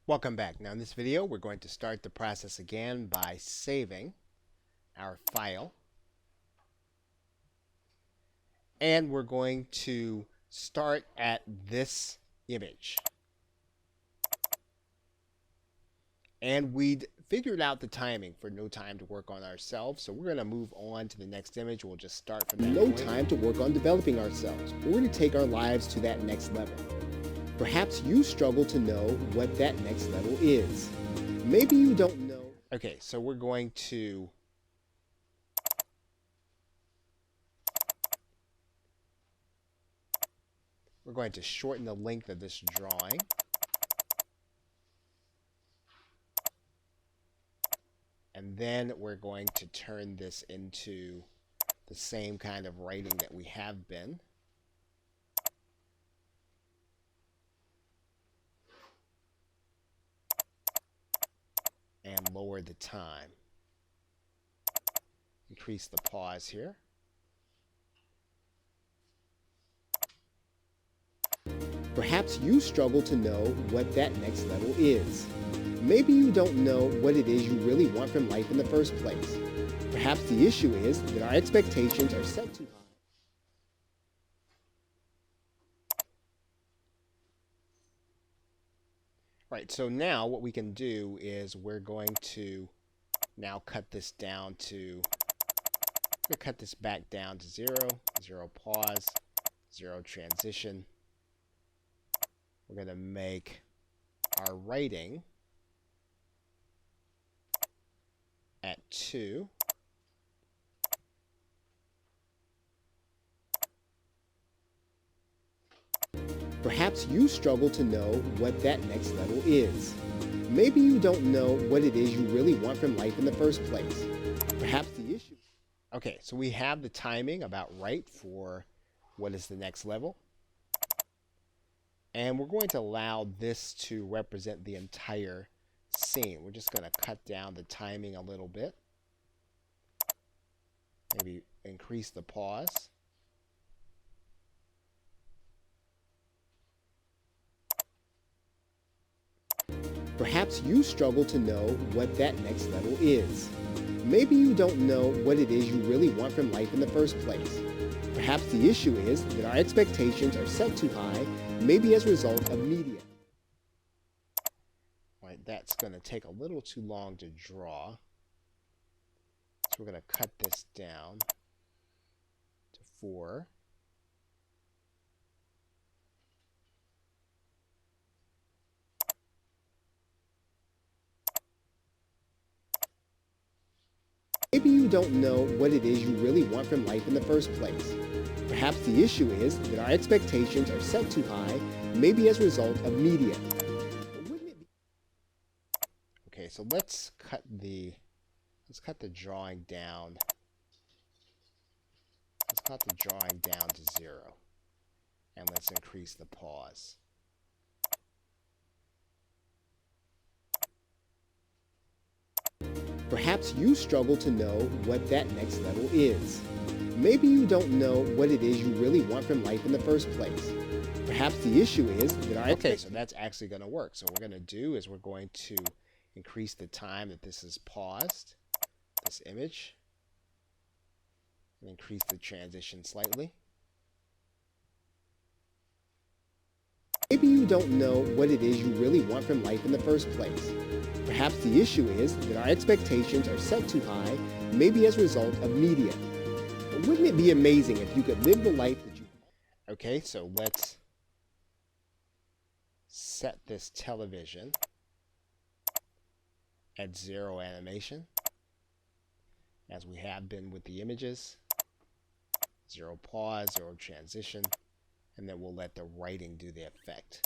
Welcome back. Now in this video we're going to start the process again by saving our file, and we're going to start at this image. And we'd figured out the timing for no time to work on ourselves, so we're going to move on to the next image. We'll just start from that No point. time to work on developing ourselves or to take our lives to that next level. Perhaps you struggle to know what that next level is. Maybe you don't know. Okay, so we're going to shorten the length of this drawing. And then we're going to turn this into the same kind of writing that we have been. And lower the time. Increase the pause here. Perhaps you struggle to know what that next level is. Maybe you don't know what it is you really want from life in the first place. Perhaps the issue is that our expectations are set too high. Right, so now what we can do is we're going to now cut this down to, cut this back down to 0, 0 pause, 0 transition. We're going to make our writing at 2. Perhaps you struggle to know what that next level is. Maybe you don't know what it is you really want from life in the first place. Perhaps the issue. Okay, so we have the timing about right for what is the next level. And we're going to allow this to represent the entire scene. We're just going to cut down the timing a little bit. Maybe increase the pause. Perhaps you struggle to know what that next level is. Maybe you don't know what it is you really want from life in the first place. Perhaps the issue is that our expectations are set too high, maybe as a result of media. Right, that's going to take a little too long to draw. So we're going to cut this down to 4. Maybe you don't know what it is you really want from life in the first place. Perhaps the issue is that our expectations are set too high, maybe as a result of media. Okay, so let's cut the drawing down. Let's cut the drawing down to 0. And let's increase the pause. Perhaps you struggle to know what that next level is. Maybe you don't know what it is you really want from life in the first place. Perhaps the issue is that our Okay, so that's actually going to work. So what we're going to do is we're going to increase the time that this is paused, this image, and increase the transition slightly. Maybe you don't know what it is you really want from life in the first place. Perhaps the issue is that our expectations are set too high, maybe as a result of media. But wouldn't it be amazing if you could live the life that you... Okay, so let's set this television at 0 animation, as we have been with the images. 0 pause, 0 transition, and then we'll let the writing do the effect.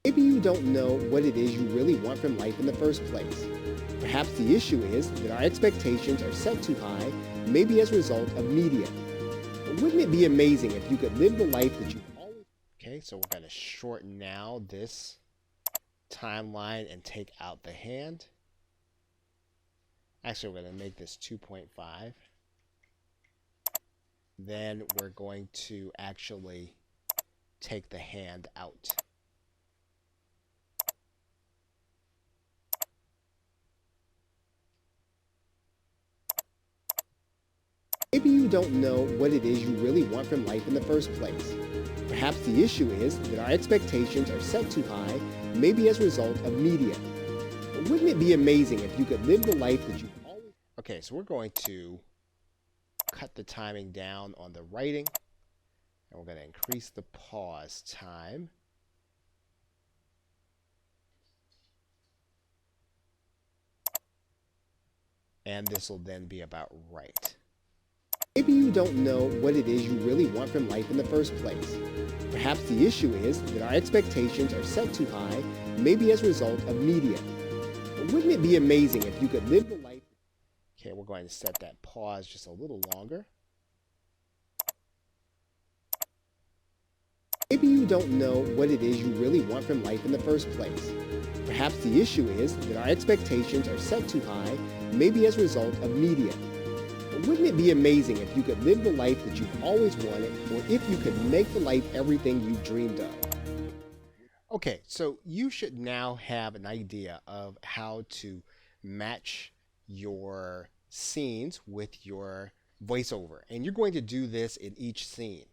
Maybe you don't know what it is you really want from life in the first place. Perhaps the issue is that our expectations are set too high, maybe as a result of media. But wouldn't it be amazing if you could live the life that you always... Okay, so we're going to shorten now this timeline and take out the hand. Actually, we're going to make this 2.5. Then we're going to actually take the hand out. Maybe you don't know what it is you really want from life in the first place. Perhaps the issue is that our expectations are set too high, maybe as a result of media. But wouldn't it be amazing if you could live the life that you've always... Okay, so we're going to cut the timing down on the writing, and we're going to increase the pause time. And this will then be about right. Maybe you don't know what it is you really want from life in the first place. Perhaps the issue is that our expectations are set too high, maybe as a result of media. But wouldn't it be amazing if you could live the life... Okay, we're going to set that pause just a little longer. Maybe you don't know what it is you really want from life in the first place. Perhaps the issue is that our expectations are set too high, maybe as a result of media. But wouldn't it be amazing if you could live the life that you've always wanted, or if you could make the life everything you dreamed of? Okay, so you should now have an idea of how to match your scenes with your voiceover. And you're going to do this in each scene.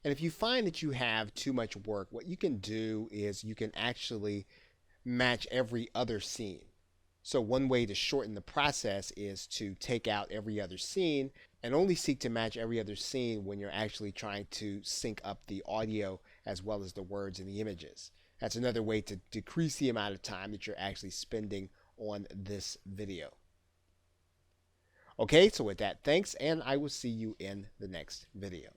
And if you find that you have too much work, what you can do is you can actually match every other scene. So one way to shorten the process is to take out every other scene and only seek to match every other scene when you're actually trying to sync up the audio as well as the words and the images. That's another way to decrease the amount of time that you're actually spending on this video. Okay, so with that, thanks, and I will see you in the next video.